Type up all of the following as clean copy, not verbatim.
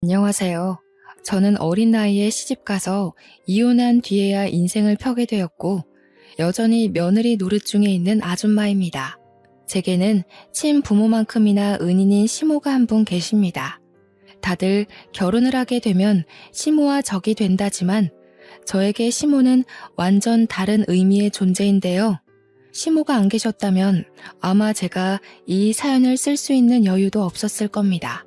안녕하세요. 저는 어린 나이에 시집가서 이혼한 뒤에야 인생을 펴게 되었고, 여전히 며느리 노릇 중에 있는 아줌마입니다. 제게는 친부모만큼이나 은인인 시모가 한 분 계십니다. 다들 결혼을 하게 되면 시모와 적이 된다지만, 저에게 시모는 완전 다른 의미의 존재인데요. 시모가 안 계셨다면 아마 제가 이 사연을 쓸 수 있는 여유도 없었을 겁니다.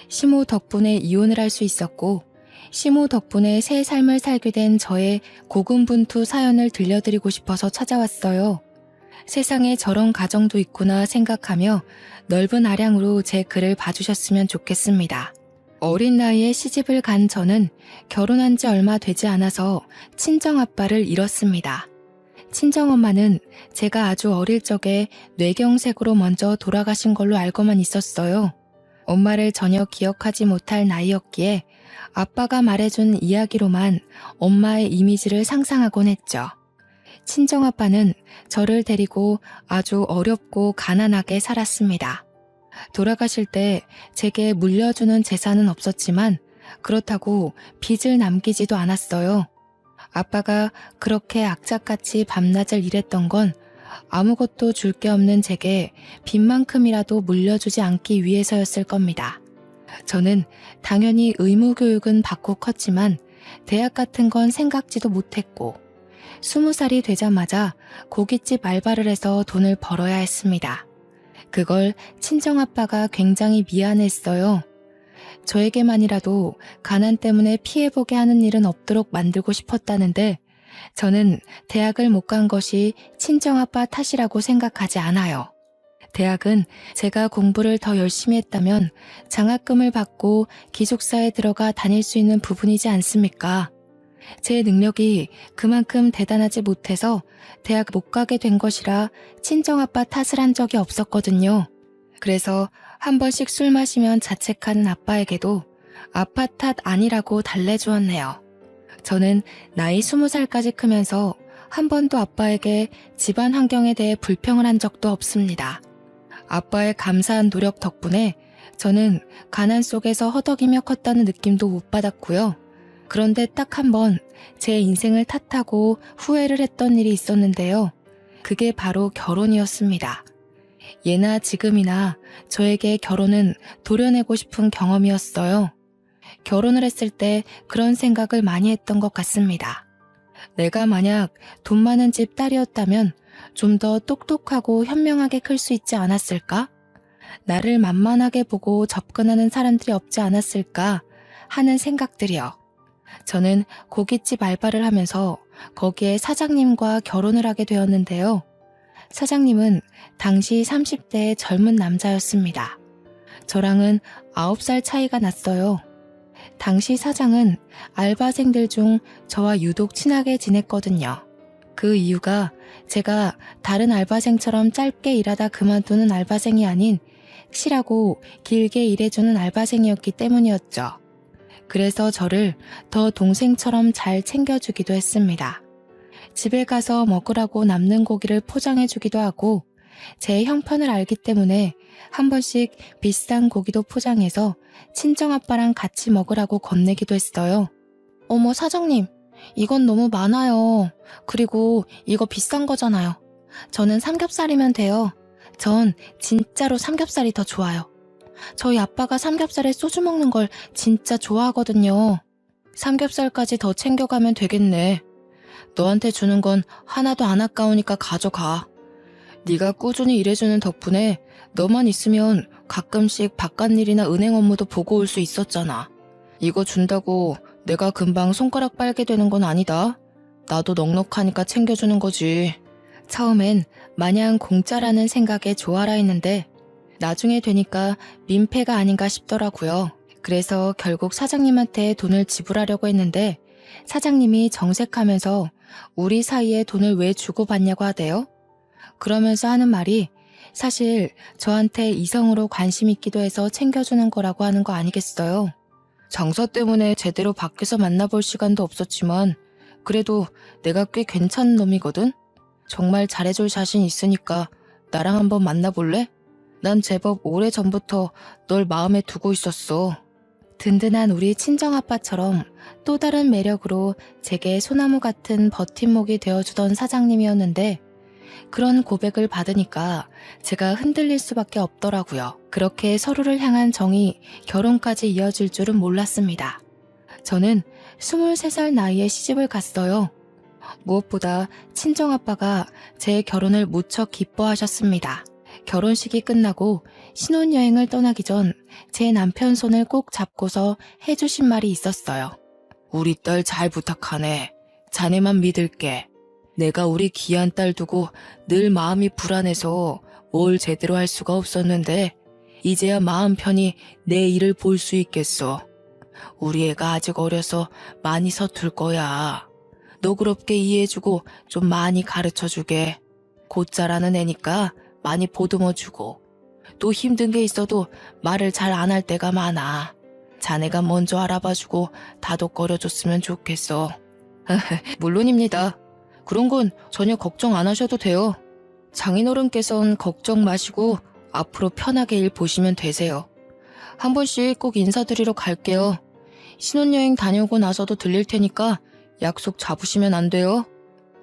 시모 덕분에 이혼을 할 수 있었고, 시모 덕분에 새 삶을 살게 된 저의 고군분투 사연을 들려드리고 싶어서 찾아왔어요. 세상에 저런 가정도 있구나 생각하며 넓은 아량으로 제 글을 봐주셨으면 좋겠습니다. 어린 나이에 시집을 간 저는 결혼한 지 얼마 되지 않아서 친정아빠를 잃었습니다. 친정엄마는 제가 아주 어릴 적에 뇌경색으로 먼저 돌아가신 걸로 알고만 있었어요. 엄마를 전혀 기억하지 못할 나이였기에 아빠가 말해준 이야기로만 엄마의 이미지를 상상하곤 했죠. 친정아빠는 저를 데리고 아주 어렵고 가난하게 살았습니다. 돌아가실 때 제게 물려주는 재산은 없었지만 그렇다고 빚을 남기지도 않았어요. 아빠가 그렇게 악착같이 밤낮을 일했던 건 아무것도 줄 게 없는 제게 빚만큼이라도 물려주지 않기 위해서였을 겁니다. 저는 당연히 의무교육은 받고 컸지만 대학 같은 건 생각지도 못했고 20살이 되자마자 고깃집 알바를 해서 돈을 벌어야 했습니다. 그걸 친정아빠가 굉장히 미안했어요. 저에게만이라도 가난 때문에 피해보게 하는 일은 없도록 만들고 싶었다는데 저는 대학을 못 간 것이 친정아빠 탓이라고 생각하지 않아요. 대학은 제가 공부를 더 열심히 했다면 장학금을 받고 기숙사에 들어가 다닐 수 있는 부분이지 않습니까? 제 능력이 그만큼 대단하지 못해서 대학 못 가게 된 것이라 친정아빠 탓을 한 적이 없었거든요. 그래서 한 번씩 술 마시면 자책하는 아빠에게도 아빠 탓 아니라고 달래주었네요. 저는 나이 20살까지 크면서 한 번도 아빠에게 집안 환경에 대해 불평을 한 적도 없습니다. 아빠의 감사한 노력 덕분에 저는 가난 속에서 허덕이며 컸다는 느낌도 못 받았고요. 그런데 딱 한 번 제 인생을 탓하고 후회를 했던 일이 있었는데요. 그게 바로 결혼이었습니다. 예나 지금이나 저에게 결혼은 도려내고 싶은 경험이었어요. 결혼을 했을 때 그런 생각을 많이 했던 것 같습니다. 내가 만약 돈 많은 집 딸이었다면 좀 더 똑똑하고 현명하게 클 수 있지 않았을까? 나를 만만하게 보고 접근하는 사람들이 없지 않았을까 하는 생각들이요. 저는 고깃집 알바를 하면서 거기에 사장님과 결혼을 하게 되었는데요. 사장님은 당시 30대의 젊은 남자였습니다. 저랑은 9살 차이가 났어요. 당시 사장은 알바생들 중 저와 유독 친하게 지냈거든요. 그 이유가 제가 다른 알바생처럼 짧게 일하다 그만두는 알바생이 아닌 실하고 길게 일해주는 알바생이었기 때문이었죠. 그래서 저를 더 동생처럼 잘 챙겨주기도 했습니다. 집에 가서 먹으라고 남는 고기를 포장해주기도 하고 제 형편을 알기 때문에 한 번씩 비싼 고기도 포장해서 친정아빠랑 같이 먹으라고 건네기도 했어요. 어머 사장님, 이건 너무 많아요. 그리고 이거 비싼 거잖아요. 저는 삼겹살이면 돼요. 전 진짜로 삼겹살이 더 좋아요. 저희 아빠가 삼겹살에 소주 먹는 걸 진짜 좋아하거든요. 삼겹살까지 더 챙겨가면 되겠네. 너한테 주는 건 하나도 안 아까우니까 가져가. 네가 꾸준히 일해주는 덕분에 너만 있으면 가끔씩 바깥일이나 은행 업무도 보고 올 수 있었잖아. 이거 준다고 내가 금방 손가락 빨게 되는 건 아니다. 나도 넉넉하니까 챙겨주는 거지. 처음엔 마냥 공짜라는 생각에 좋아라 했는데 나중에 되니까 민폐가 아닌가 싶더라고요. 그래서 결국 사장님한테 돈을 지불하려고 했는데 사장님이 정색하면서 우리 사이에 돈을 왜 주고받냐고 하대요. 그러면서 하는 말이 사실 저한테 이성으로 관심 있기도 해서 챙겨주는 거라고 하는 거 아니겠어요? 장사 때문에 제대로 밖에서 만나볼 시간도 없었지만 그래도 내가 꽤 괜찮은 놈이거든? 정말 잘해줄 자신 있으니까 나랑 한번 만나볼래? 난 제법 오래전부터 널 마음에 두고 있었어. 든든한 우리 친정아빠처럼 또 다른 매력으로 제게 소나무 같은 버팀목이 되어주던 사장님이었는데 그런 고백을 받으니까 제가 흔들릴 수밖에 없더라고요. 그렇게 서로를 향한 정이 결혼까지 이어질 줄은 몰랐습니다. 저는 23살 나이에 시집을 갔어요. 무엇보다 친정아빠가 제 결혼을 무척 기뻐하셨습니다. 결혼식이 끝나고 신혼여행을 떠나기 전 제 남편 손을 꼭 잡고서 해주신 말이 있었어요. 우리 딸 잘 부탁하네. 자네만 믿을게. 내가 우리 귀한 딸 두고 늘 마음이 불안해서 뭘 제대로 할 수가 없었는데 이제야 마음 편히 내 일을 볼 수 있겠어. 우리 애가 아직 어려서 많이 서툴 거야. 너그럽게 이해해주고 좀 많이 가르쳐주게. 곧 자라는 애니까 많이 보듬어주고 또 힘든 게 있어도 말을 잘 안 할 때가 많아. 자네가 먼저 알아봐주고 다독거려줬으면 좋겠어. 물론입니다. 그런 건 전혀 걱정 안 하셔도 돼요. 장인어른께선 걱정 마시고 앞으로 편하게 일 보시면 되세요. 한 번씩 꼭 인사드리러 갈게요. 신혼여행 다녀오고 나서도 들릴 테니까 약속 잡으시면 안 돼요?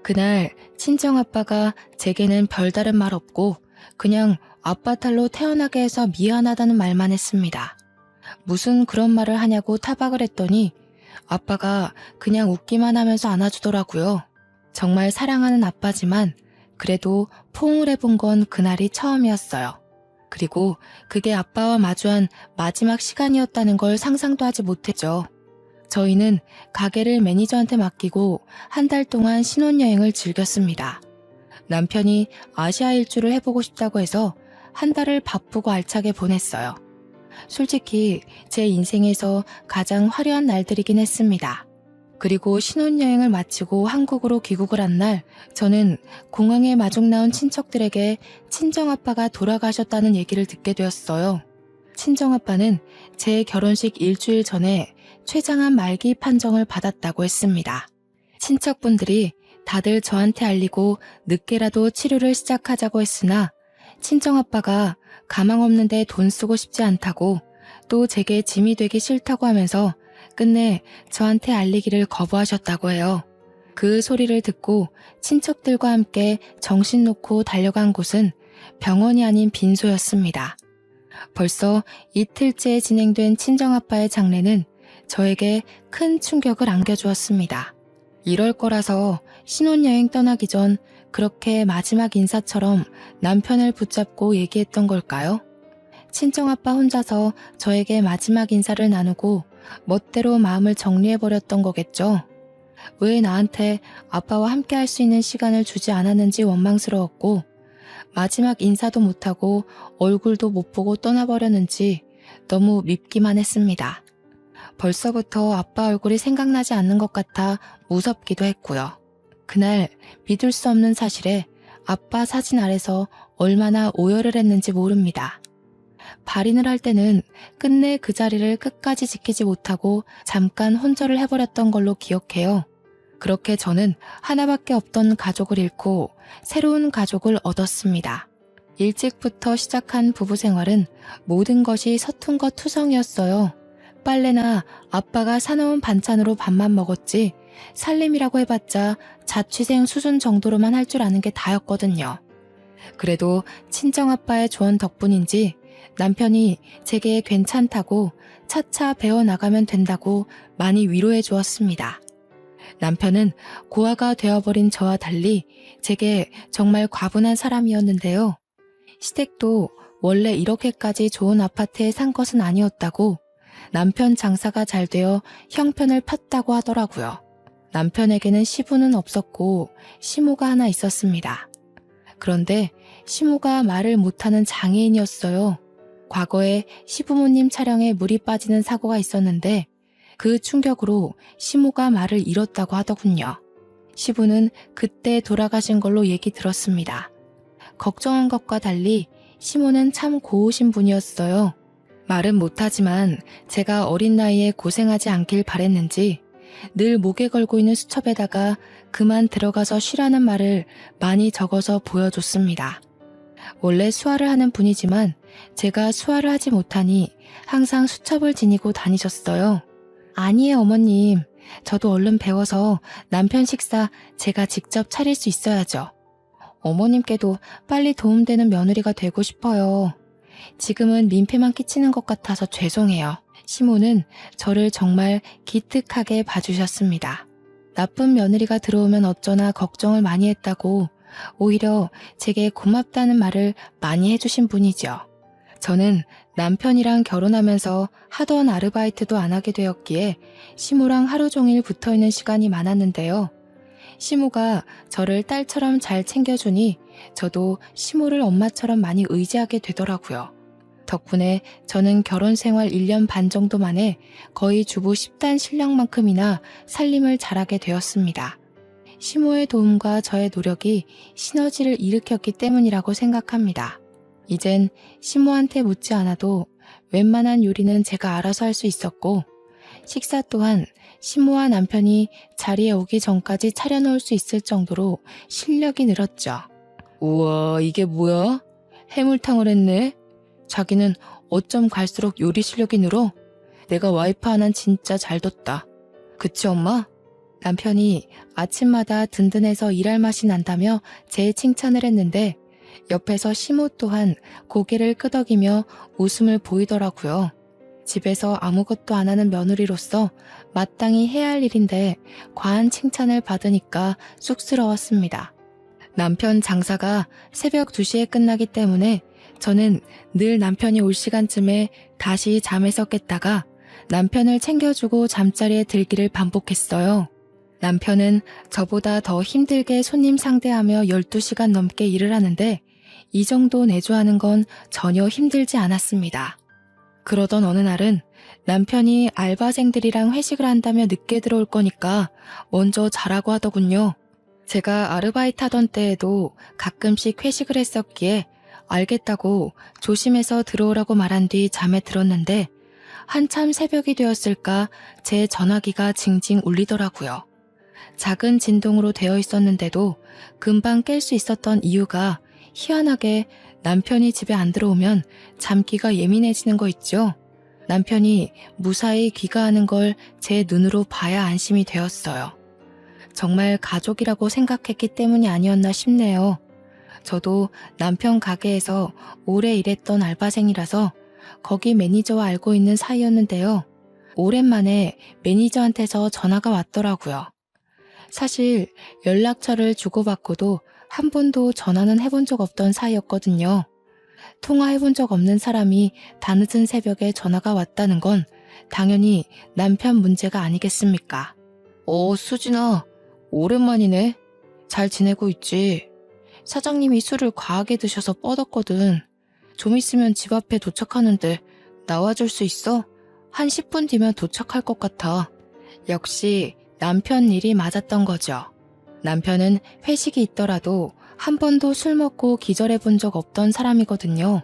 그날 친정아빠가 제게는 별다른 말 없고 그냥 아빠 딸로 태어나게 해서 미안하다는 말만 했습니다. 무슨 그런 말을 하냐고 타박을 했더니 아빠가 그냥 웃기만 하면서 안아주더라고요. 정말 사랑하는 아빠지만 그래도 포옹을 해본 건 그날이 처음이었어요. 그리고 그게 아빠와 마주한 마지막 시간이었다는 걸 상상도 하지 못했죠. 저희는 가게를 매니저한테 맡기고 한 달 동안 신혼여행을 즐겼습니다. 남편이 아시아 일주를 해보고 싶다고 해서 한 달을 바쁘고 알차게 보냈어요. 솔직히 제 인생에서 가장 화려한 날들이긴 했습니다. 그리고 신혼여행을 마치고 한국으로 귀국을 한 날 저는 공항에 마중 나온 친척들에게 친정아빠가 돌아가셨다는 얘기를 듣게 되었어요. 친정아빠는 제 결혼식 일주일 전에 췌장암 말기 판정을 받았다고 했습니다. 친척분들이 다들 저한테 알리고 늦게라도 치료를 시작하자고 했으나 친정아빠가 가망 없는데 돈 쓰고 싶지 않다고 또 제게 짐이 되기 싫다고 하면서 끝내 저한테 알리기를 거부하셨다고 해요. 그 소리를 듣고 친척들과 함께 정신 놓고 달려간 곳은 병원이 아닌 빈소였습니다. 벌써 이틀째 진행된 친정아빠의 장례는 저에게 큰 충격을 안겨주었습니다. 이럴 거라서 신혼여행 떠나기 전 그렇게 마지막 인사처럼 남편을 붙잡고 얘기했던 걸까요? 친정아빠 혼자서 저에게 마지막 인사를 나누고 멋대로 마음을 정리해버렸던 거겠죠. 왜 나한테 아빠와 함께 할 수 있는 시간을 주지 않았는지 원망스러웠고 마지막 인사도 못하고 얼굴도 못 보고 떠나버렸는지 너무 밉기만 했습니다. 벌써부터 아빠 얼굴이 생각나지 않는 것 같아 무섭기도 했고요. 그날 믿을 수 없는 사실에 아빠 사진 아래서 얼마나 오열을 했는지 모릅니다. 발인을 할 때는 끝내 그 자리를 끝까지 지키지 못하고 잠깐 혼절을 해버렸던 걸로 기억해요. 그렇게 저는 하나밖에 없던 가족을 잃고 새로운 가족을 얻었습니다. 일찍부터 시작한 부부 생활은 모든 것이 서툰 것 투성이었어요. 빨래나 아빠가 사놓은 반찬으로 밥만 먹었지 살림이라고 해봤자 자취생 수준 정도로만 할 줄 아는 게 다였거든요. 그래도 친정아빠의 조언 덕분인지 남편이 제게 괜찮다고 차차 배워나가면 된다고 많이 위로해 주었습니다. 남편은 고아가 되어버린 저와 달리 제게 정말 과분한 사람이었는데요. 시댁도 원래 이렇게까지 좋은 아파트에 산 것은 아니었다고 남편 장사가 잘 되어 형편을 폈다고 하더라고요. 남편에게는 시부는 없었고 시모가 하나 있었습니다. 그런데 시모가 말을 못하는 장애인이었어요. 과거에 시부모님 차량에 물이 빠지는 사고가 있었는데 그 충격으로 시모가 말을 잃었다고 하더군요. 시부는 그때 돌아가신 걸로 얘기 들었습니다. 걱정한 것과 달리 시모는 참 고우신 분이었어요. 말은 못하지만 제가 어린 나이에 고생하지 않길 바랬는지 늘 목에 걸고 있는 수첩에다가 그만 들어가서 쉬라는 말을 많이 적어서 보여줬습니다. 원래 수화를 하는 분이지만 제가 수화를 하지 못하니 항상 수첩을 지니고 다니셨어요. 아니에요, 어머님. 저도 얼른 배워서 남편 식사 제가 직접 차릴 수 있어야죠. 어머님께도 빨리 도움되는 며느리가 되고 싶어요. 지금은 민폐만 끼치는 것 같아서 죄송해요. 시모는 저를 정말 기특하게 봐주셨습니다. 나쁜 며느리가 들어오면 어쩌나 걱정을 많이 했다고 오히려 제게 고맙다는 말을 많이 해주신 분이죠. 저는 남편이랑 결혼하면서 하던 아르바이트도 안 하게 되었기에 시모랑 하루 종일 붙어있는 시간이 많았는데요. 시모가 저를 딸처럼 잘 챙겨주니 저도 시모를 엄마처럼 많이 의지하게 되더라고요. 덕분에 저는 결혼 생활 1년 반 정도 만에 거의 주부 10단 신랑만큼이나 살림을 잘하게 되었습니다. 시모의 도움과 저의 노력이 시너지를 일으켰기 때문이라고 생각합니다. 이젠 시모한테 묻지 않아도 웬만한 요리는 제가 알아서 할 수 있었고 식사 또한 시모와 남편이 자리에 오기 전까지 차려놓을 수 있을 정도로 실력이 늘었죠. 우와, 이게 뭐야? 해물탕을 했네? 자기는 어쩜 갈수록 요리 실력이 늘어? 내가 와이프 하나는 진짜 잘 뒀다. 그치 엄마? 남편이 아침마다 든든해서 일할 맛이 난다며 제 칭찬을 했는데 옆에서 시모 또한 고개를 끄덕이며 웃음을 보이더라고요. 집에서 아무것도 안 하는 며느리로서 마땅히 해야 할 일인데 과한 칭찬을 받으니까 쑥스러웠습니다. 남편 장사가 새벽 2시에 끝나기 때문에 저는 늘 남편이 올 시간쯤에 다시 잠에서 깼다가 남편을 챙겨주고 잠자리에 들기를 반복했어요. 남편은 저보다 더 힘들게 손님 상대하며 12시간 넘게 일을 하는데 이 정도 내조하는 건 전혀 힘들지 않았습니다. 그러던 어느 날은 남편이 알바생들이랑 회식을 한다며 늦게 들어올 거니까 먼저 자라고 하더군요. 제가 아르바이트 하던 때에도 가끔씩 회식을 했었기에 알겠다고 조심해서 들어오라고 말한 뒤 잠에 들었는데 한참 새벽이 되었을까 제 전화기가 징징 울리더라고요. 작은 진동으로 되어 있었는데도 금방 깰 수 있었던 이유가 희한하게 남편이 집에 안 들어오면 잠기가 예민해지는 거 있죠. 남편이 무사히 귀가하는 걸 제 눈으로 봐야 안심이 되었어요. 정말 가족이라고 생각했기 때문이 아니었나 싶네요. 저도 남편 가게에서 오래 일했던 알바생이라서 거기 매니저와 알고 있는 사이였는데요. 오랜만에 매니저한테서 전화가 왔더라고요. 사실 연락처를 주고받고도 한 번도 전화는 해본 적 없던 사이였거든요. 통화해본 적 없는 사람이 다늦은 새벽에 전화가 왔다는 건 당연히 남편 문제가 아니겠습니까? 수진아, 오랜만이네. 잘 지내고 있지? 사장님이 술을 과하게 드셔서 뻗었거든. 좀 있으면 집 앞에 도착하는데 나와줄 수 있어? 한 10분 뒤면 도착할 것 같아. 역시 남편 일이 맞았던 거죠. 남편은 회식이 있더라도 한 번도 술 먹고 기절해 본 적 없던 사람이거든요.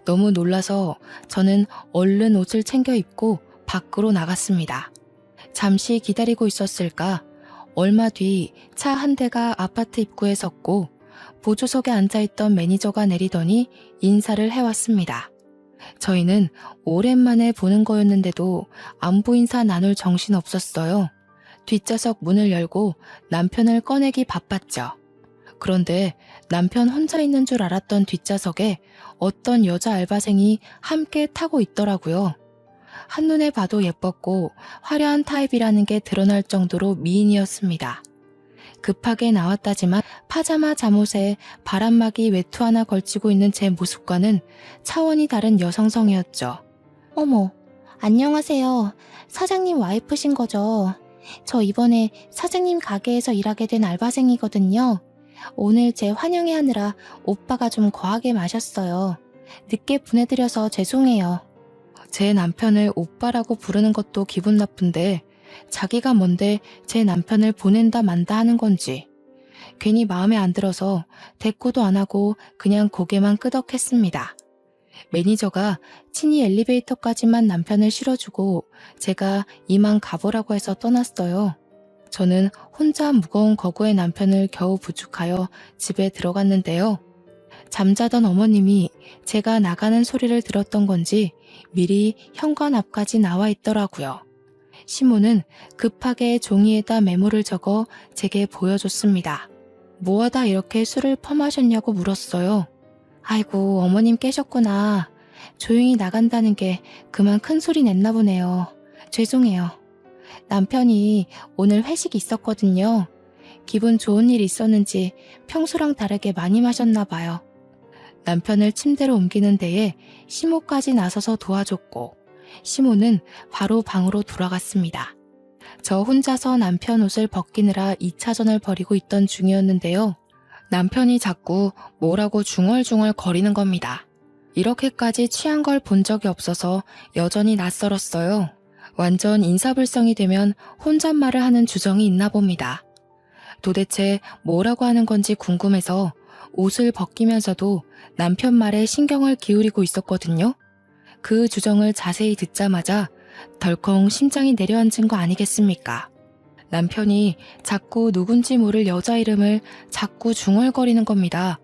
너무 놀라서 저는 얼른 옷을 챙겨 입고 밖으로 나갔습니다. 잠시 기다리고 있었을까? 얼마 뒤 차 한 대가 아파트 입구에 섰고 보조석에 앉아있던 매니저가 내리더니 인사를 해왔습니다. 저희는 오랜만에 보는 거였는데도 안부 인사 나눌 정신 없었어요. 뒷좌석 문을 열고 남편을 꺼내기 바빴죠. 그런데 남편 혼자 있는 줄 알았던 뒷좌석에 어떤 여자 알바생이 함께 타고 있더라고요. 한눈에 봐도 예뻤고 화려한 타입이라는 게 드러날 정도로 미인이었습니다. 급하게 나왔다지만 파자마 잠옷에 바람막이 외투 하나 걸치고 있는 제 모습과는 차원이 다른 여성성이었죠. 어머, 안녕하세요. 사장님 와이프신 거죠? 저 이번에 사장님 가게에서 일하게 된 알바생이거든요. 오늘 제 환영회 하느라 오빠가 좀 과하게 마셨어요. 늦게 보내드려서 죄송해요. 제 남편을 오빠라고 부르는 것도 기분 나쁜데 자기가 뭔데 제 남편을 보낸다 만다 하는 건지. 괜히 마음에 안 들어서 대꾸도 안 하고 그냥 고개만 끄덕했습니다. 매니저가 친히 엘리베이터까지만 남편을 실어주고 제가 이만 가보라고 해서 떠났어요. 저는 혼자 무거운 거구의 남편을 겨우 부축하여 집에 들어갔는데요. 잠자던 어머님이 제가 나가는 소리를 들었던 건지 미리 현관 앞까지 나와 있더라고요. 시모는 급하게 종이에다 메모를 적어 제게 보여줬습니다. 뭐하다 이렇게 술을 퍼마셨냐고 물었어요. 아이고, 어머님 깨셨구나. 조용히 나간다는 게 그만 큰 소리 냈나 보네요. 죄송해요. 남편이 오늘 회식이 있었거든요. 기분 좋은 일이 있었는지 평소랑 다르게 많이 마셨나 봐요. 남편을 침대로 옮기는 데에 시모까지 나서서 도와줬고, 시모는 바로 방으로 돌아갔습니다. 저 혼자서 남편 옷을 벗기느라 2차전을 벌이고 있던 중이었는데요. 남편이 자꾸 뭐라고 중얼중얼 거리는 겁니다. 이렇게까지 취한 걸 본 적이 없어서 여전히 낯설었어요. 완전 인사불성이 되면 혼잣말을 하는 주정이 있나 봅니다. 도대체 뭐라고 하는 건지 궁금해서 옷을 벗기면서도 남편 말에 신경을 기울이고 있었거든요. 그 주정을 자세히 듣자마자 덜컹 심장이 내려앉은 거 아니겠습니까? 남편이 자꾸 누군지 모를 여자 이름을 자꾸 중얼거리는 겁니다.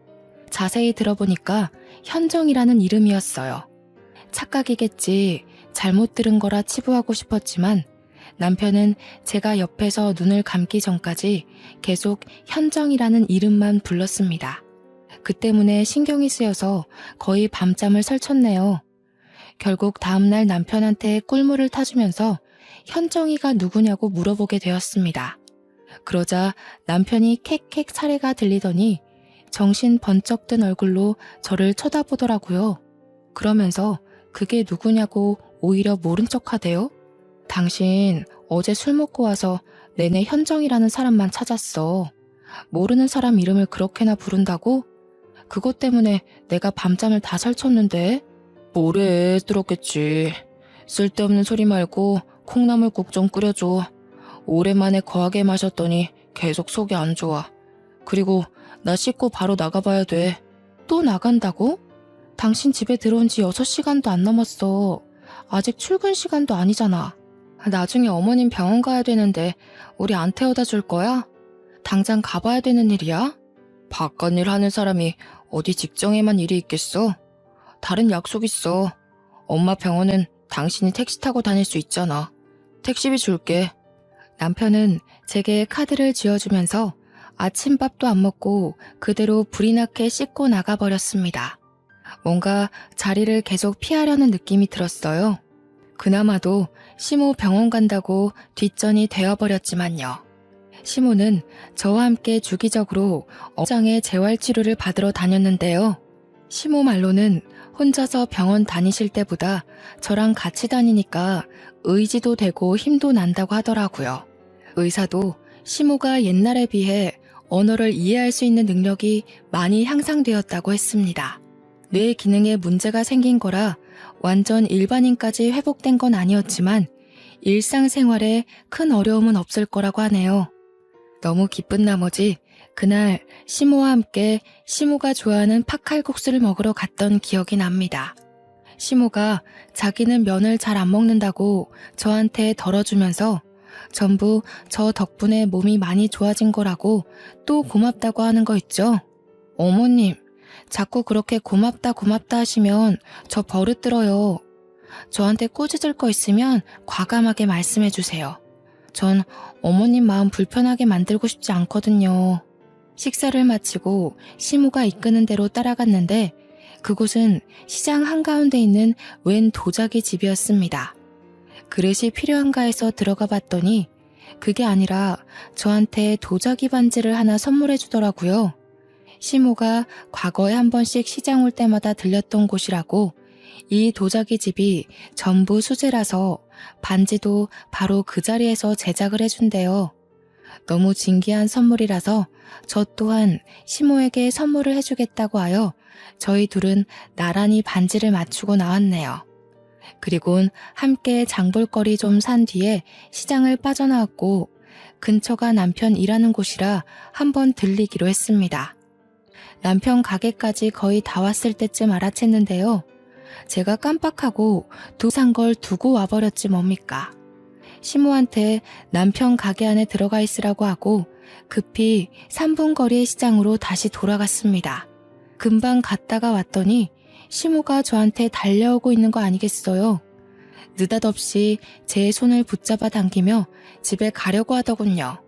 자세히 들어보니까 현정이라는 이름이었어요. 착각이겠지, 잘못 들은 거라 치부하고 싶었지만 남편은 제가 옆에서 눈을 감기 전까지 계속 현정이라는 이름만 불렀습니다. 그 때문에 신경이 쓰여서 거의 밤잠을 설쳤네요. 결국 다음날 남편한테 꿀물을 타주면서 현정이가 누구냐고 물어보게 되었습니다. 그러자 남편이 캑캑 사례가 들리더니 정신 번쩍 든 얼굴로 저를 쳐다보더라고요. 그러면서 그게 누구냐고 오히려 모른 척하대요. 당신 어제 술 먹고 와서 내내 현정이라는 사람만 찾았어. 모르는 사람 이름을 그렇게나 부른다고? 그것 때문에 내가 밤잠을 다 설쳤는데. 뭐래, 들었겠지. 쓸데없는 소리 말고 콩나물국 좀 끓여줘. 오랜만에 거하게 마셨더니 계속 속이 안 좋아. 그리고 나 씻고 바로 나가봐야 돼. 또 나간다고? 당신 집에 들어온 지 6시간도 안 넘었어. 아직 출근 시간도 아니잖아. 나중에 어머님 병원 가야 되는데 우리 안 태워다 줄 거야? 당장 가봐야 되는 일이야? 바깥 일 하는 사람이 어디 직장에만 일이 있겠어? 다른 약속 있어. 엄마 병원은 당신이 택시 타고 다닐 수 있잖아. 택시비 줄게. 남편은 제게 카드를 쥐어주면서 아침밥도 안 먹고 그대로 불이 나게 씻고 나가버렸습니다. 뭔가 자리를 계속 피하려는 느낌이 들었어요. 그나마도 시모 병원 간다고 뒷전이 되어버렸지만요. 시모는 저와 함께 주기적으로 어장의 재활치료를 받으러 다녔는데요. 시모 말로는 혼자서 병원 다니실 때보다 저랑 같이 다니니까 의지도 되고 힘도 난다고 하더라고요. 의사도 시모가 옛날에 비해 언어를 이해할 수 있는 능력이 많이 향상되었다고 했습니다. 뇌 기능에 문제가 생긴 거라 완전 일반인까지 회복된 건 아니었지만 일상생활에 큰 어려움은 없을 거라고 하네요. 너무 기쁜 나머지 그날 시모와 함께 시모가 좋아하는 팥칼국수를 먹으러 갔던 기억이 납니다. 시모가 자기는 면을 잘 안 먹는다고 저한테 덜어주면서 전부 저 덕분에 몸이 많이 좋아진 거라고 또 고맙다고 하는 거 있죠? 어머님, 자꾸 그렇게 고맙다 하시면 저 버릇 들어요. 저한테 꾸짖을 거 있으면 과감하게 말씀해 주세요. 전 어머님 마음 불편하게 만들고 싶지 않거든요. 식사를 마치고 시모가 이끄는 대로 따라갔는데 그곳은 시장 한가운데 있는 웬 도자기 집이었습니다. 그릇이 필요한가 해서 들어가 봤더니 그게 아니라 저한테 도자기 반지를 하나 선물해 주더라고요. 시모가 과거에 한 번씩 시장 올 때마다 들렸던 곳이라고 이 도자기 집이 전부 수제라서 반지도 바로 그 자리에서 제작을 해준대요. 너무 진귀한 선물이라서 저 또한 시모에게 선물을 해주겠다고 하여 저희 둘은 나란히 반지를 맞추고 나왔네요. 그리곤 함께 장볼거리 좀 산 뒤에 시장을 빠져나왔고 근처가 남편 일하는 곳이라 한번 들리기로 했습니다. 남편 가게까지 거의 다 왔을 때쯤 알아챘는데요. 제가 깜빡하고 산 걸 두고 와버렸지 뭡니까. 시모한테 남편 가게 안에 들어가 있으라고 하고 급히 3분 거리의 시장으로 다시 돌아갔습니다. 금방 갔다가 왔더니 시모가 저한테 달려오고 있는 거 아니겠어요? 느닷없이 제 손을 붙잡아 당기며 집에 가려고 하더군요.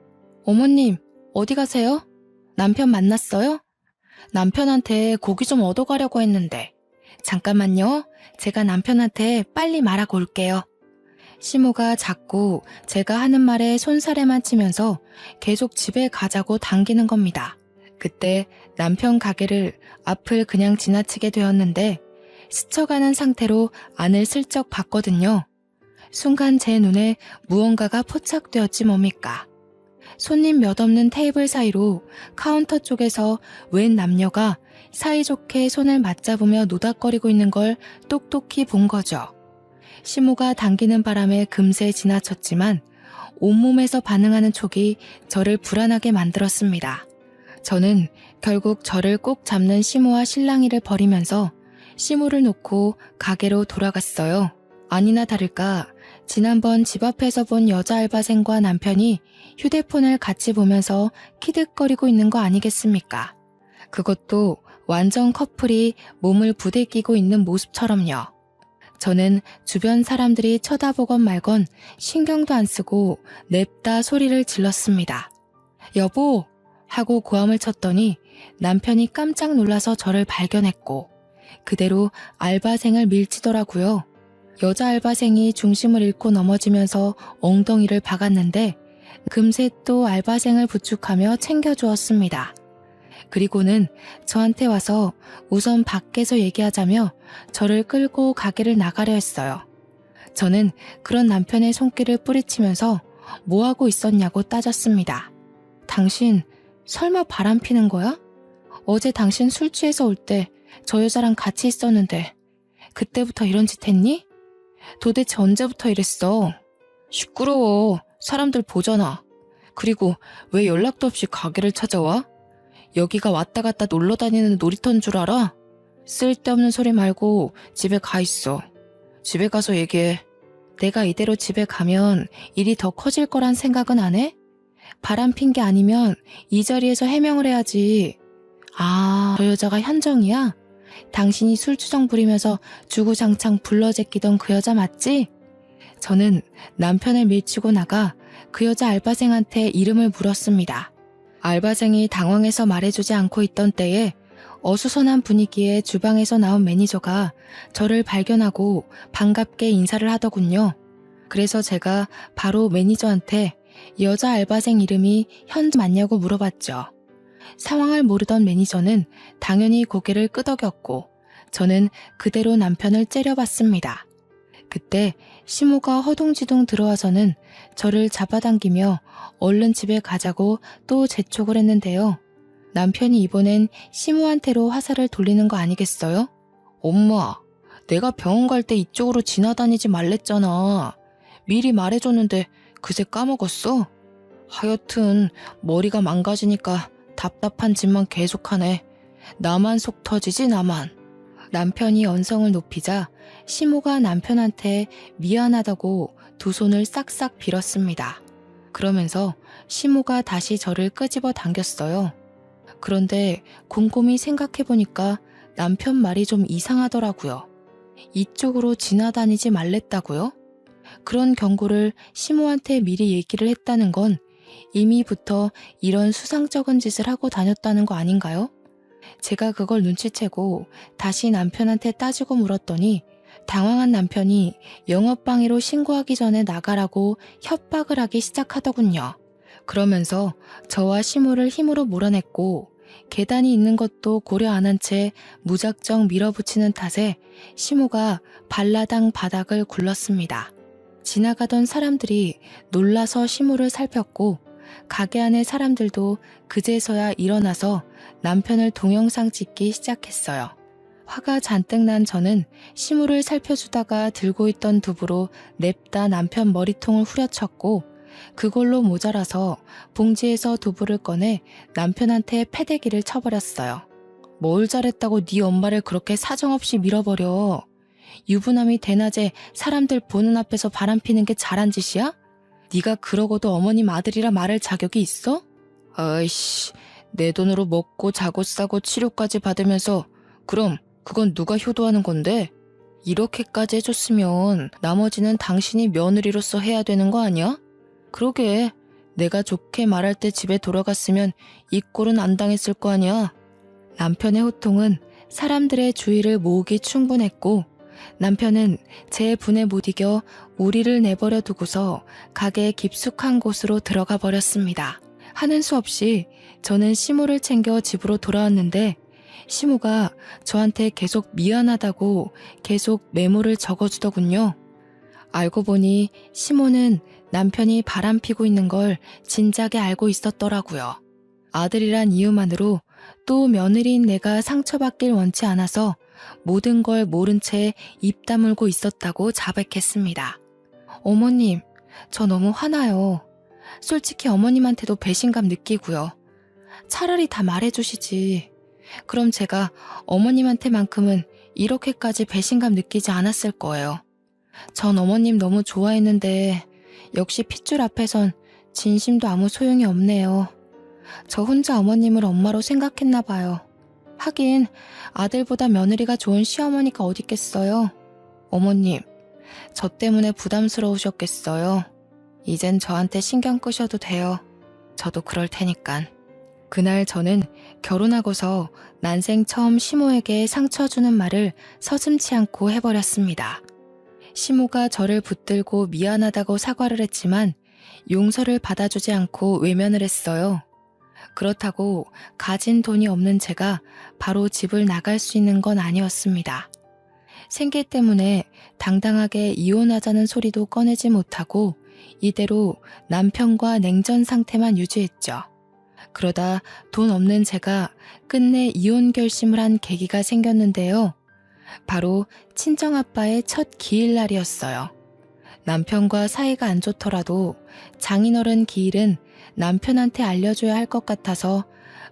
어머님, 어디 가세요? 남편 만났어요? 남편한테 고기 좀 얻어가려고 했는데. 잠깐만요. 제가 남편한테 빨리 말하고 올게요. 시모가 자꾸 제가 하는 말에 손사래만 치면서 계속 집에 가자고 당기는 겁니다. 그때 남편 가게를 앞을 그냥 지나치게 되었는데 스쳐가는 상태로 안을 슬쩍 봤거든요. 순간 제 눈에 무언가가 포착되었지 뭡니까. 손님 몇 없는 테이블 사이로 카운터 쪽에서 웬 남녀가 사이좋게 손을 맞잡으며 노닥거리고 있는 걸 똑똑히 본 거죠. 시모가 당기는 바람에 금세 지나쳤지만 온몸에서 반응하는 촉이 저를 불안하게 만들었습니다. 저는 결국 저를 꼭 잡는 시모와 실랑이를 벌이면서 시모를 놓고 가게로 돌아갔어요. 아니나 다를까 지난번 집 앞에서 본 여자 알바생과 남편이 휴대폰을 같이 보면서 키득거리고 있는 거 아니겠습니까? 그것도 완전 커플이 몸을 부대끼고 있는 모습처럼요. 저는 주변 사람들이 쳐다보건 말건 신경도 안 쓰고 냅다 소리를 질렀습니다. 여보! 하고 고함을 쳤더니 남편이 깜짝 놀라서 저를 발견했고 그대로 알바생을 밀치더라고요. 여자 알바생이 중심을 잃고 넘어지면서 엉덩이를 박았는데 금세 또 알바생을 부축하며 챙겨주었습니다. 그리고는 저한테 와서 우선 밖에서 얘기하자며 저를 끌고 가게를 나가려 했어요. 저는 그런 남편의 손길을 뿌리치면서 뭐하고 있었냐고 따졌습니다. 당신 설마 바람 피는 거야? 어제 당신 술 취해서 올 때 저 여자랑 같이 있었는데 그때부터 이런 짓 했니? 도대체 언제부터 이랬어? 시끄러워. 사람들 보잖아. 그리고 왜 연락도 없이 가게를 찾아와? 여기가 왔다 갔다 놀러 다니는 놀이터인 줄 알아? 쓸데없는 소리 말고 집에 가 있어. 집에 가서 얘기해. 내가 이대로 집에 가면 일이 더 커질 거란 생각은 안 해? 바람 핀 게 아니면 이 자리에서 해명을 해야지. 아, 저 여자가 현정이야? 당신이 술주정 부리면서 주구장창 불러제끼던 그 여자 맞지? 저는 남편을 밀치고 나가 그 여자 알바생한테 이름을 물었습니다. 알바생이 당황해서 말해주지 않고 있던 때에 어수선한 분위기에 주방에서 나온 매니저가 저를 발견하고 반갑게 인사를 하더군요. 그래서 제가 바로 매니저한테 여자 알바생 이름이 현주 맞냐고 물어봤죠. 상황을 모르던 매니저는 당연히 고개를 끄덕였고 저는 그대로 남편을 째려봤습니다. 그때 시모가 허둥지둥 들어와서는 저를 잡아당기며 얼른 집에 가자고 또 재촉을 했는데요. 남편이 이번엔 시모한테로 화살을 돌리는 거 아니겠어요? 엄마, 내가 병원 갈 때 이쪽으로 지나다니지 말랬잖아. 미리 말해줬는데 그새 까먹었어? 하여튼 머리가 망가지니까 답답한 짓만 계속하네. 나만 속 터지지 나만. 남편이 언성을 높이자 시모가 남편한테 미안하다고 두 손을 싹싹 빌었습니다. 그러면서 시모가 다시 저를 끄집어 당겼어요. 그런데 곰곰이 생각해보니까 남편 말이 좀 이상하더라고요. 이쪽으로 지나다니지 말랬다고요? 그런 경고를 시모한테 미리 얘기를 했다는 건 이미부터 이런 수상쩍은 짓을 하고 다녔다는 거 아닌가요? 제가 그걸 눈치채고 다시 남편한테 따지고 물었더니 당황한 남편이 영업방해로 신고하기 전에 나가라고 협박을 하기 시작하더군요. 그러면서 저와 시모를 힘으로 몰아냈고 계단이 있는 것도 고려 안 한 채 무작정 밀어붙이는 탓에 시모가 발라당 바닥을 굴렀습니다. 지나가던 사람들이 놀라서 시모를 살폈고 가게 안의 사람들도 그제서야 일어나서 남편을 동영상 찍기 시작했어요. 화가 잔뜩 난 저는 시모를 살펴주다가 들고 있던 두부로 냅다 남편 머리통을 후려쳤고 그걸로 모자라서 봉지에서 두부를 꺼내 남편한테 패대기를 쳐버렸어요. 뭘 잘했다고 네 엄마를 그렇게 사정없이 밀어버려. 유부남이 대낮에 사람들 보는 앞에서 바람피는 게 잘한 짓이야? 네가 그러고도 어머님 아들이라 말할 자격이 있어? 아이씨, 내 돈으로 먹고 자고 싸고 치료까지 받으면서 그럼 그건 누가 효도하는 건데? 이렇게까지 해줬으면 나머지는 당신이 며느리로서 해야 되는 거 아니야? 그러게 내가 좋게 말할 때 집에 돌아갔으면 이 꼴은 안 당했을 거 아니야. 남편의 호통은 사람들의 주의를 모으기 충분했고 남편은 제 분에 못 이겨 우리를 내버려 두고서 가게의 깊숙한 곳으로 들어가 버렸습니다. 하는 수 없이 저는 시모를 챙겨 집으로 돌아왔는데 시모가 저한테 계속 미안하다고 계속 메모를 적어주더군요. 알고 보니 시모는 남편이 바람피고 있는 걸 진작에 알고 있었더라고요. 아들이란 이유만으로 또 며느리인 내가 상처받길 원치 않아서 모든 걸 모른 채 입 다물고 있었다고 자백했습니다. 어머님, 저 너무 화나요. 솔직히 어머님한테도 배신감 느끼고요. 차라리 다 말해주시지. 그럼 제가 어머님한테만큼은 이렇게까지 배신감 느끼지 않았을 거예요. 전 어머님 너무 좋아했는데 역시 핏줄 앞에선 진심도 아무 소용이 없네요. 저 혼자 어머님을 엄마로 생각했나 봐요. 하긴 아들보다 며느리가 좋은 시어머니가 어딨겠어요. 어머님, 저 때문에 부담스러우셨겠어요. 이젠 저한테 신경 끄셔도 돼요. 저도 그럴 테니깐. 그날 저는 결혼하고서 난생 처음 시모에게 상처 주는 말을 서슴지 않고 해버렸습니다. 시모가 저를 붙들고 미안하다고 사과를 했지만 용서를 받아주지 않고 외면을 했어요. 그렇다고 가진 돈이 없는 제가 바로 집을 나갈 수 있는 건 아니었습니다. 생계 때문에 당당하게 이혼하자는 소리도 꺼내지 못하고 이대로 남편과 냉전 상태만 유지했죠. 그러다 돈 없는 제가 끝내 이혼 결심을 한 계기가 생겼는데요. 바로 친정아빠의 첫 기일날이었어요. 남편과 사이가 안 좋더라도 장인어른 기일은 남편한테 알려줘야 할 것 같아서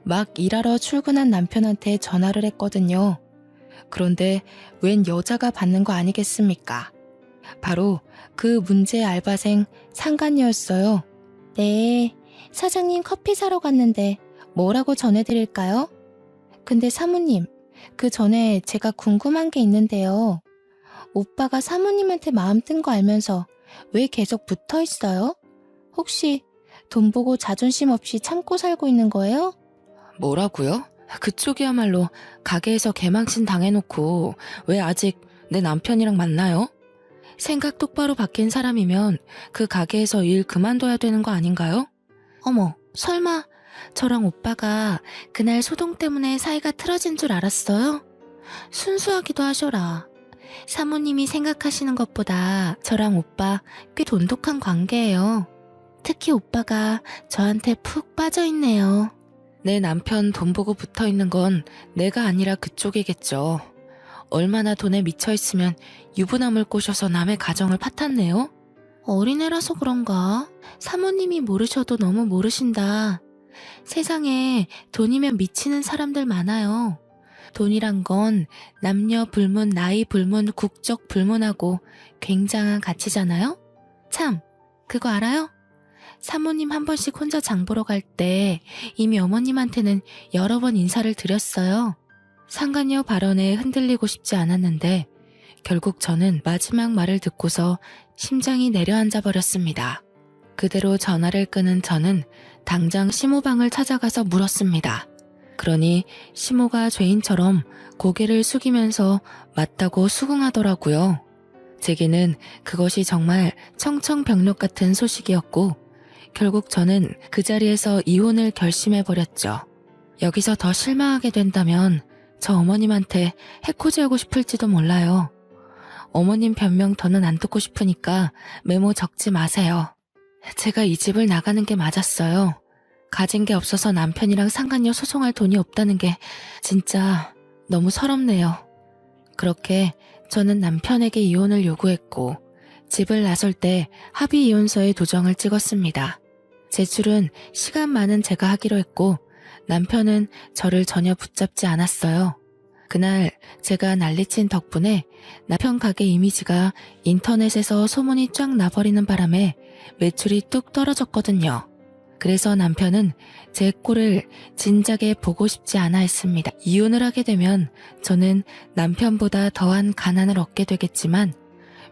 막 일하러 출근한 남편한테 전화를 했거든요. 그런데 웬 여자가 받는 거 아니겠습니까? 바로 그 문제의 알바생 상간녀였어요. 네, 사장님 커피 사러 갔는데 뭐라고 전해드릴까요? 근데 사모님, 그 전에 제가 궁금한 게 있는데요. 오빠가 사모님한테 마음 뜬 거 알면서 왜 계속 붙어 있어요? 혹시 돈 보고 자존심 없이 참고 살고 있는 거예요? 뭐라고요? 그쪽이야말로 가게에서 개망신 당해놓고 왜 아직 내 남편이랑 만나요? 생각 똑바로 바뀐 사람이면 그 가게에서 일 그만둬야 되는 거 아닌가요? 어머, 설마 저랑 오빠가 그날 소동 때문에 사이가 틀어진 줄 알았어요? 순수하기도 하셔라. 사모님이 생각하시는 것보다 저랑 오빠 꽤 돈독한 관계예요. 특히 오빠가 저한테 푹 빠져있네요. 내 남편 돈 보고 붙어있는 건 내가 아니라 그쪽이겠죠. 얼마나 돈에 미쳐있으면 유부남을 꼬셔서 남의 가정을 파탄내요? 어린애라서 그런가? 사모님이 모르셔도 너무 모르신다. 세상에 돈이면 미치는 사람들 많아요. 돈이란 건 남녀 불문, 나이 불문, 국적 불문하고 굉장한 가치잖아요? 참, 그거 알아요? 사모님 한 번씩 혼자 장 보러 갈 때 이미 어머님한테는 여러 번 인사를 드렸어요. 상간녀 발언에 흔들리고 싶지 않았는데 결국 저는 마지막 말을 듣고서 심장이 내려앉아 버렸습니다. 그대로 전화를 끊은 저는 당장 시모방을 찾아가서 물었습니다. 그러니 시모가 죄인처럼 고개를 숙이면서 맞다고 수긍하더라고요. 제게는 그것이 정말 청천벽력 같은 소식이었고 결국 저는 그 자리에서 이혼을 결심해버렸죠. 여기서 더 실망하게 된다면 저 어머님한테 해코지하고 싶을지도 몰라요. 어머님 변명 더는 안 듣고 싶으니까 메모 적지 마세요. 제가 이 집을 나가는 게 맞았어요. 가진 게 없어서 남편이랑 상간녀 소송할 돈이 없다는 게 진짜 너무 서럽네요. 그렇게 저는 남편에게 이혼을 요구했고 집을 나설 때 합의 이혼서에 도장을 찍었습니다. 제출은 시간 많은 제가 하기로 했고 남편은 저를 전혀 붙잡지 않았어요. 그날 제가 난리친 덕분에 남편 가게 이미지가 인터넷에서 소문이 쫙 나버리는 바람에 매출이 뚝 떨어졌거든요. 그래서 남편은 제 꼴을 진작에 보고 싶지 않아 했습니다. 이혼을 하게 되면 저는 남편보다 더한 가난을 얻게 되겠지만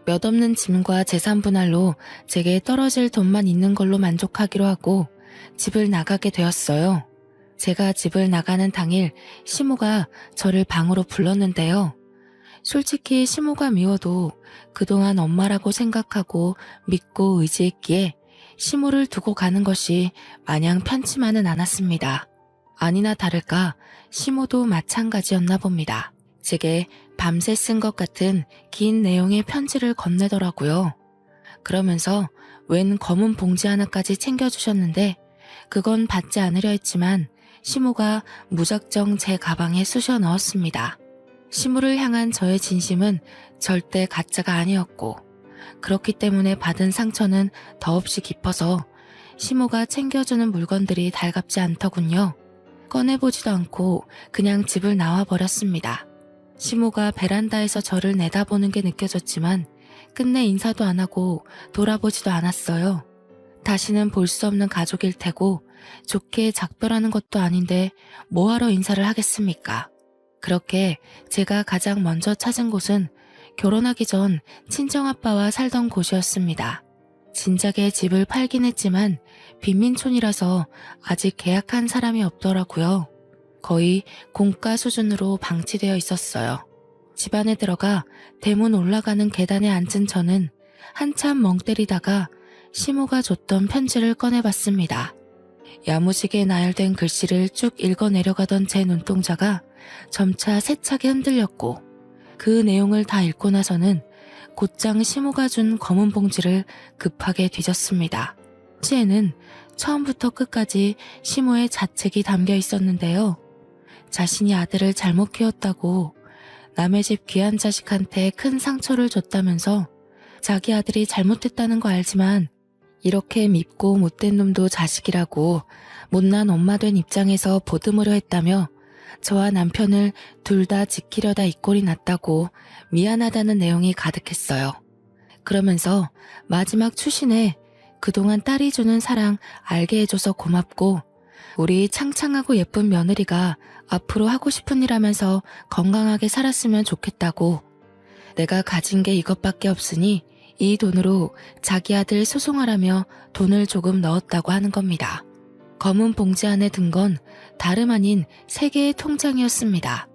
몇 없는 짐과 재산 분할로 제게 떨어질 돈만 있는 걸로 만족하기로 하고 집을 나가게 되었어요. 제가 집을 나가는 당일 시모가 저를 방으로 불렀는데요. 솔직히 시모가 미워도 그동안 엄마라고 생각하고 믿고 의지했기에 시모를 두고 가는 것이 마냥 편치만은 않았습니다. 아니나 다를까 시모도 마찬가지였나 봅니다. 제게 밤새 쓴 것 같은 긴 내용의 편지를 건네더라고요. 그러면서 웬 검은 봉지 하나까지 챙겨주셨는데 그건 받지 않으려 했지만 시모가 무작정 제 가방에 쑤셔 넣었습니다. 시모를 향한 저의 진심은 절대 가짜가 아니었고 그렇기 때문에 받은 상처는 더없이 깊어서 시모가 챙겨주는 물건들이 달갑지 않더군요. 꺼내보지도 않고 그냥 집을 나와 버렸습니다. 시모가 베란다에서 저를 내다보는 게 느껴졌지만 끝내 인사도 안 하고 돌아보지도 않았어요. 다시는 볼 수 없는 가족일 테고 좋게 작별하는 것도 아닌데 뭐하러 인사를 하겠습니까? 그렇게 제가 가장 먼저 찾은 곳은 결혼하기 전 친정아빠와 살던 곳이었습니다. 진작에 집을 팔긴 했지만 빈민촌이라서 아직 계약한 사람이 없더라고요. 거의 공가 수준으로 방치되어 있었어요. 집 안에 들어가 대문 올라가는 계단에 앉은 저는 한참 멍 때리다가 시모가 줬던 편지를 꺼내봤습니다. 야무지게 나열된 글씨를 쭉 읽어내려가던 제 눈동자가 점차 세차게 흔들렸고 그 내용을 다 읽고 나서는 곧장 시모가 준 검은 봉지를 급하게 뒤졌습니다. 편지에는 처음부터 끝까지 시모의 자책이 담겨 있었는데요. 자신이 아들을 잘못 키웠다고 남의 집 귀한 자식한테 큰 상처를 줬다면서 자기 아들이 잘못했다는 거 알지만 이렇게 밉고 못된 놈도 자식이라고 못난 엄마 된 입장에서 보듬으려 했다며 저와 남편을 둘 다 지키려다 이 꼴이 났다고 미안하다는 내용이 가득했어요. 그러면서 마지막 추신에 그동안 딸이 주는 사랑 알게 해줘서 고맙고 우리 창창하고 예쁜 며느리가 앞으로 하고 싶은 일 하면서 건강하게 살았으면 좋겠다고 내가 가진 게 이것밖에 없으니 이 돈으로 자기 아들 소송하라며 돈을 조금 넣었다고 하는 겁니다. 검은 봉지 안에 든 건 다름 아닌 3개의 통장이었습니다.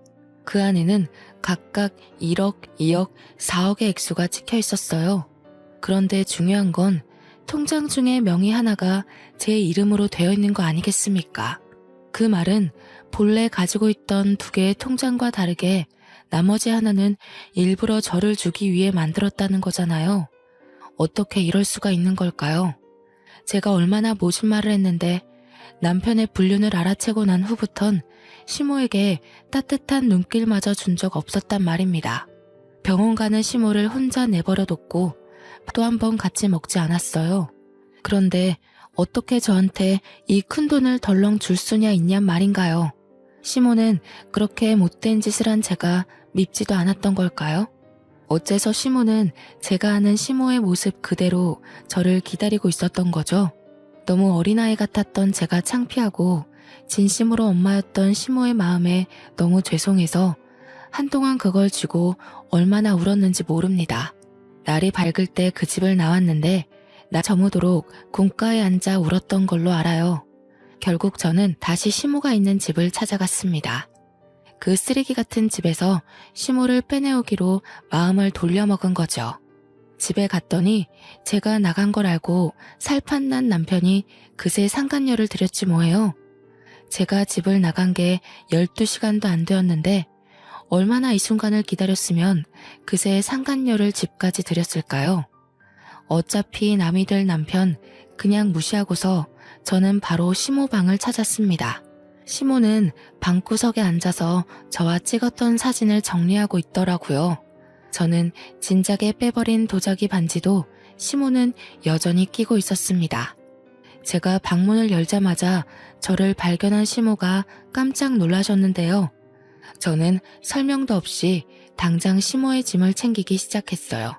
그 안에는 각각 1억, 2억, 4억의 액수가 찍혀 있었어요. 그런데 중요한 건 통장 중에 명의 하나가 제 이름으로 되어 있는 거 아니겠습니까? 그 말은 본래 가지고 있던 2개의 통장과 다르게 나머지 하나는 일부러 저를 주기 위해 만들었다는 거잖아요. 어떻게 이럴 수가 있는 걸까요? 제가 얼마나 모진 말을 했는데 남편의 불륜을 알아채고 난 후부턴 시모에게 따뜻한 눈길마저 준 적 없었단 말입니다. 병원 가는 시모를 혼자 내버려뒀고 또 한 번 같이 먹지 않았어요. 그런데 어떻게 저한테 이 큰 돈을 덜렁 줄 수냐 있냔 말인가요? 시모는 그렇게 못된 짓을 한 제가 밉지도 않았던 걸까요? 어째서 시모는 제가 아는 시모의 모습 그대로 저를 기다리고 있었던 거죠? 너무 어린아이 같았던 제가 창피하고 진심으로 엄마였던 시모의 마음에 너무 죄송해서 한동안 그걸 쥐고 얼마나 울었는지 모릅니다. 날이 밝을 때 그 집을 나왔는데 나 저무도록 곶가에 앉아 울었던 걸로 알아요. 결국 저는 다시 시모가 있는 집을 찾아갔습니다. 그 쓰레기 같은 집에서 시모를 빼내오기로 마음을 돌려먹은 거죠. 집에 갔더니 제가 나간 걸 알고 살판난 남편이 그새 상간녀를 들였지 뭐예요. 제가 집을 나간 게 12시간도 안 되었는데 얼마나 이 순간을 기다렸으면 그새 상간녀를 집까지 들였을까요? 어차피 남이 될 남편 그냥 무시하고서 저는 바로 시모 방을 찾았습니다. 시모는 방구석에 앉아서 저와 찍었던 사진을 정리하고 있더라고요. 저는 진작에 빼버린 도자기 반지도 시모는 여전히 끼고 있었습니다. 제가 방문을 열자마자 저를 발견한 시모가 깜짝 놀라셨는데요. 저는 설명도 없이 당장 시모의 짐을 챙기기 시작했어요.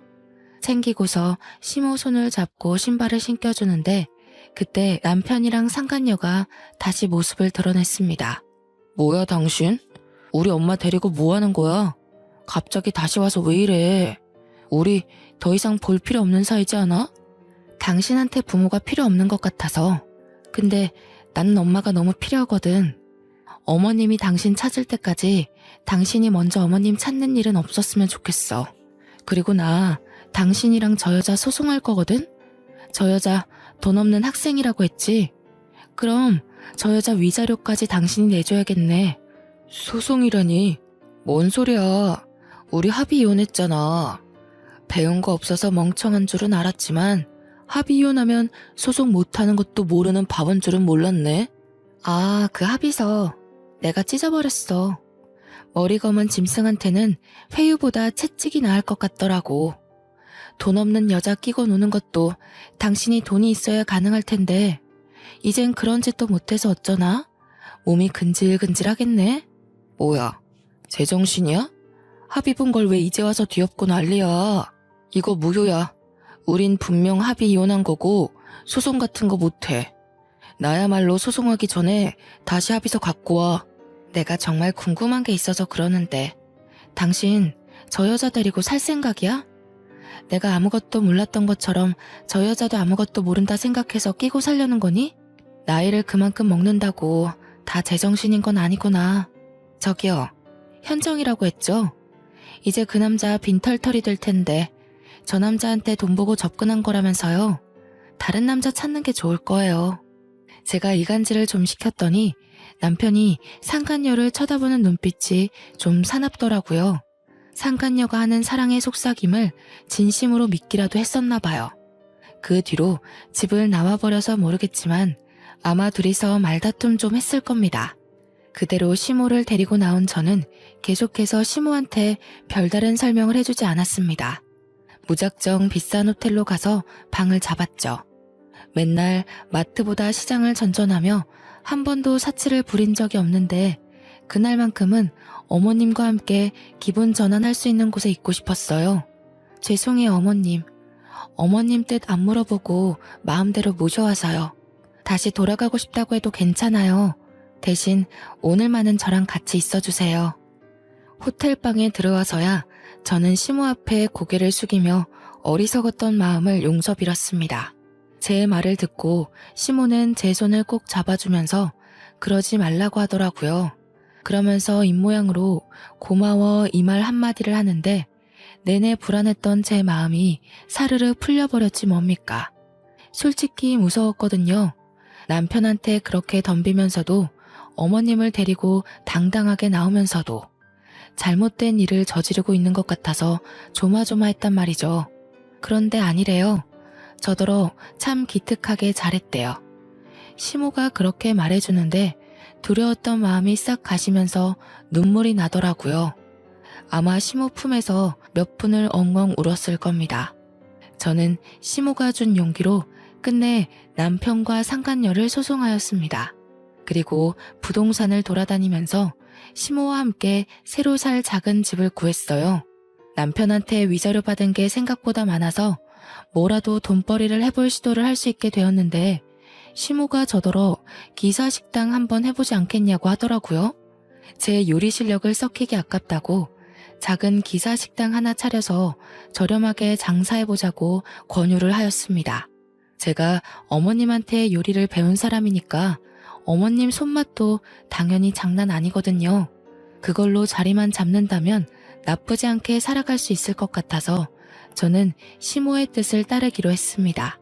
챙기고서 시모 손을 잡고 신발을 신겨주는데 그때 남편이랑 상간녀가 다시 모습을 드러냈습니다. 뭐야 당신? 우리 엄마 데리고 뭐 하는 거야? 갑자기 다시 와서 왜 이래? 우리 더 이상 볼 필요 없는 사이지 않아? 당신한테 부모가 필요 없는 것 같아서. 근데 나는 엄마가 너무 필요하거든. 어머님이 당신 찾을 때까지 당신이 먼저 어머님 찾는 일은 없었으면 좋겠어. 그리고 나 당신이랑 저 여자 소송할 거거든? 저 여자 돈 없는 학생이라고 했지? 그럼 저 여자 위자료까지 당신이 내줘야겠네. 소송이라니? 뭔 소리야. 우리 합의 이혼했잖아. 배운 거 없어서 멍청한 줄은 알았지만 합의 이혼하면 소송 못하는 것도 모르는 바본 줄은 몰랐네. 아, 그 합의서 내가 찢어버렸어. 머리 검은 짐승한테는 회유보다 채찍이 나을 것 같더라고. 돈 없는 여자 끼고 노는 것도 당신이 돈이 있어야 가능할 텐데 이젠 그런 짓도 못해서 어쩌나? 몸이 근질근질하겠네? 뭐야, 제정신이야? 합의 본 걸 왜 이제 와서 뒤엎고 난리야. 이거 무효야. 우린 분명 합의 이혼한 거고 소송 같은 거 못해. 나야말로 소송하기 전에 다시 합의서 갖고 와. 내가 정말 궁금한 게 있어서 그러는데 당신 저 여자 데리고 살 생각이야? 내가 아무것도 몰랐던 것처럼 저 여자도 아무것도 모른다 생각해서 끼고 살려는 거니? 나이를 그만큼 먹는다고 다 제정신인 건 아니구나. 저기요, 현정이라고 했죠? 이제 그 남자 빈털털이 될 텐데 저 남자한테 돈 보고 접근한 거라면서요. 다른 남자 찾는 게 좋을 거예요. 제가 이간질을 좀 시켰더니 남편이 상간녀를 쳐다보는 눈빛이 좀 사납더라고요. 상간녀가 하는 사랑의 속삭임을 진심으로 믿기라도 했었나 봐요. 그 뒤로 집을 나와버려서 모르겠지만 아마 둘이서 말다툼 좀 했을 겁니다. 그대로 시모를 데리고 나온 저는 계속해서 시모한테 별다른 설명을 해주지 않았습니다. 무작정 비싼 호텔로 가서 방을 잡았죠. 맨날 마트보다 시장을 전전하며 한 번도 사치를 부린 적이 없는데 그날만큼은 어머님과 함께 기분 전환할 수 있는 곳에 있고 싶었어요. 죄송해요 어머님. 어머님 뜻 안 물어보고 마음대로 모셔와서요. 다시 돌아가고 싶다고 해도 괜찮아요. 대신 오늘만은 저랑 같이 있어주세요. 호텔방에 들어와서야 저는 시모 앞에 고개를 숙이며 어리석었던 마음을 용서 빌었습니다. 제 말을 듣고 시모는 제 손을 꼭 잡아주면서 그러지 말라고 하더라고요. 그러면서 입모양으로 고마워 이 말 한마디를 하는데 내내 불안했던 제 마음이 사르르 풀려버렸지 뭡니까. 솔직히 무서웠거든요. 남편한테 그렇게 덤비면서도 어머님을 데리고 당당하게 나오면서도 잘못된 일을 저지르고 있는 것 같아서 조마조마했단 말이죠. 그런데 아니래요. 저더러 참 기특하게 잘했대요. 시모가 그렇게 말해주는데 두려웠던 마음이 싹 가시면서 눈물이 나더라고요. 아마 시모 품에서 몇 분을 엉엉 울었을 겁니다. 저는 시모가 준 용기로 끝내 남편과 상간녀를 소송하였습니다. 그리고 부동산을 돌아다니면서 시모와 함께 새로 살 작은 집을 구했어요. 남편한테 위자료 받은 게 생각보다 많아서 뭐라도 돈벌이를 해볼 시도를 할 수 있게 되었는데 시모가 저더러 기사식당 한번 해보지 않겠냐고 하더라고요. 제 요리 실력을 썩히기 아깝다고 작은 기사식당 하나 차려서 저렴하게 장사해보자고 권유를 하였습니다. 제가 어머님한테 요리를 배운 사람이니까 어머님 손맛도 당연히 장난 아니거든요. 그걸로 자리만 잡는다면 나쁘지 않게 살아갈 수 있을 것 같아서 저는 시모의 뜻을 따르기로 했습니다.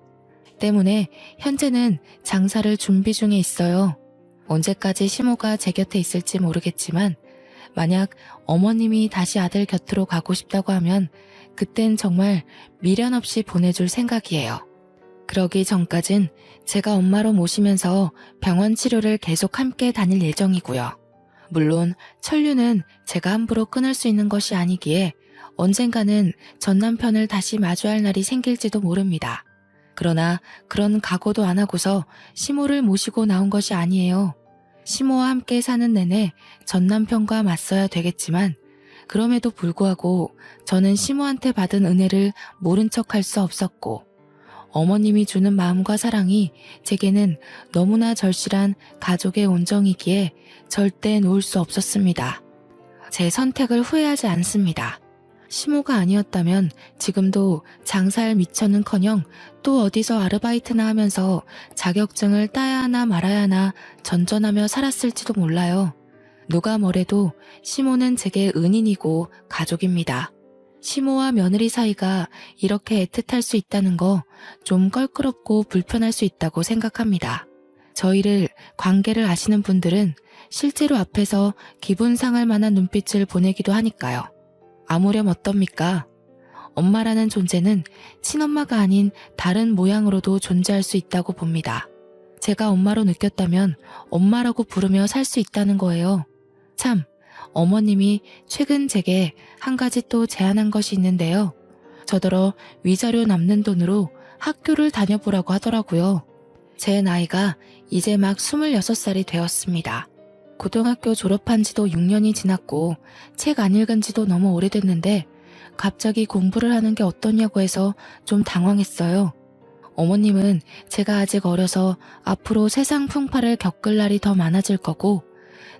때문에 현재는 장사를 준비 중에 있어요. 언제까지 시모가 제 곁에 있을지 모르겠지만 만약 어머님이 다시 아들 곁으로 가고 싶다고 하면 그땐 정말 미련 없이 보내줄 생각이에요. 그러기 전까진 제가 엄마로 모시면서 병원 치료를 계속 함께 다닐 예정이고요. 물론 천류는 제가 함부로 끊을 수 있는 것이 아니기에 언젠가는 전 남편을 다시 마주할 날이 생길지도 모릅니다. 그러나 그런 각오도 안 하고서 시모를 모시고 나온 것이 아니에요. 시모와 함께 사는 내내 전 남편과 맞서야 되겠지만 그럼에도 불구하고 저는 시모한테 받은 은혜를 모른 척할 수 없었고 어머님이 주는 마음과 사랑이 제게는 너무나 절실한 가족의 온정이기에 절대 놓을 수 없었습니다. 제 선택을 후회하지 않습니다. 시모가 아니었다면 지금도 장사할 미천은커녕 또 어디서 아르바이트나 하면서 자격증을 따야 하나 말아야 하나 전전하며 살았을지도 몰라요. 누가 뭐래도 시모는 제게 은인이고 가족입니다. 시모와 며느리 사이가 이렇게 애틋할 수 있다는 거 좀 껄끄럽고 불편할 수 있다고 생각합니다. 저희를 관계를 아시는 분들은 실제로 앞에서 기분 상할 만한 눈빛을 보내기도 하니까요. 아무렴 어떻습니까? 엄마라는 존재는 친엄마가 아닌 다른 모양으로도 존재할 수 있다고 봅니다. 제가 엄마로 느꼈다면 엄마라고 부르며 살 수 있다는 거예요. 참, 어머님이 최근 제게 한 가지 또 제안한 것이 있는데요. 저더러 위자료 남는 돈으로 학교를 다녀보라고 하더라고요. 제 나이가 이제 막 26살이 되었습니다. 고등학교 졸업한 지도 6년이 지났고 책 안 읽은 지도 너무 오래됐는데 갑자기 공부를 하는 게 어떠냐고 해서 좀 당황했어요. 어머님은 제가 아직 어려서 앞으로 세상 풍파를 겪을 날이 더 많아질 거고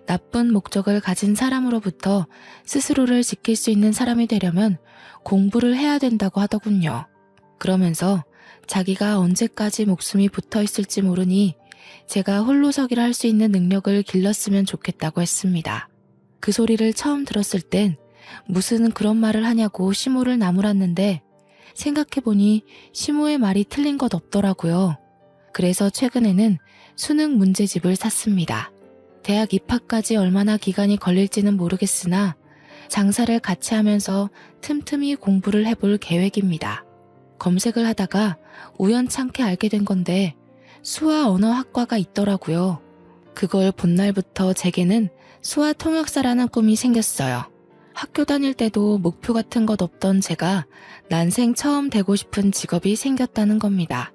나쁜 목적을 가진 사람으로부터 스스로를 지킬 수 있는 사람이 되려면 공부를 해야 된다고 하더군요. 그러면서 자기가 언제까지 목숨이 붙어 있을지 모르니 제가 홀로서기를 할 수 있는 능력을 길렀으면 좋겠다고 했습니다. 그 소리를 처음 들었을 땐 무슨 그런 말을 하냐고 시모를 나무랐는데 생각해보니 시모의 말이 틀린 것 없더라고요. 그래서 최근에는 수능 문제집을 샀습니다. 대학 입학까지 얼마나 기간이 걸릴지는 모르겠으나 장사를 같이 하면서 틈틈이 공부를 해볼 계획입니다. 검색을 하다가 우연찮게 알게 된 건데 수화 언어학과가 있더라고요. 그걸 본 날부터 제게는 수화 통역사라는 꿈이 생겼어요. 학교 다닐 때도 목표 같은 것 없던 제가 난생 처음 되고 싶은 직업이 생겼다는 겁니다.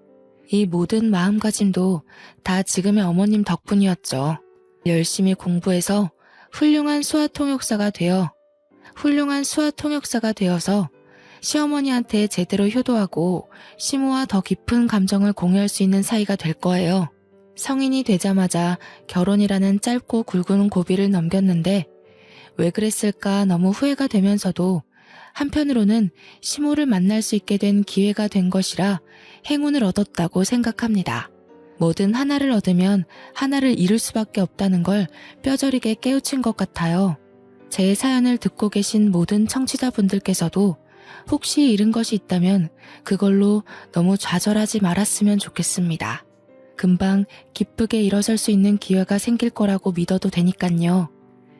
이 모든 마음가짐도 다 지금의 어머님 덕분이었죠. 열심히 공부해서 훌륭한 수화 통역사가 되어서 시어머니한테 제대로 효도하고 시모와 더 깊은 감정을 공유할 수 있는 사이가 될 거예요. 성인이 되자마자 결혼이라는 짧고 굵은 고비를 넘겼는데 왜 그랬을까 너무 후회가 되면서도 한편으로는 시모를 만날 수 있게 된 기회가 된 것이라 행운을 얻었다고 생각합니다. 뭐든 하나를 얻으면 하나를 잃을 수밖에 없다는 걸 뼈저리게 깨우친 것 같아요. 제 사연을 듣고 계신 모든 청취자분들께서도 혹시 잃은 것이 있다면 그걸로 너무 좌절하지 말았으면 좋겠습니다. 금방 기쁘게 일어설 수 있는 기회가 생길 거라고 믿어도 되니깐요.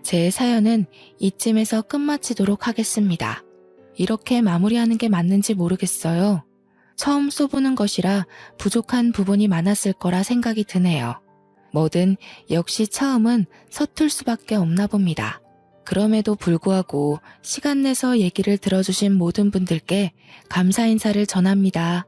제 사연은 이쯤에서 끝마치도록 하겠습니다. 이렇게 마무리하는 게 맞는지 모르겠어요. 처음 써보는 것이라 부족한 부분이 많았을 거라 생각이 드네요. 뭐든 역시 처음은 서툴 수밖에 없나 봅니다. 그럼에도 불구하고 시간 내서 얘기를 들어주신 모든 분들께 감사 인사를 전합니다.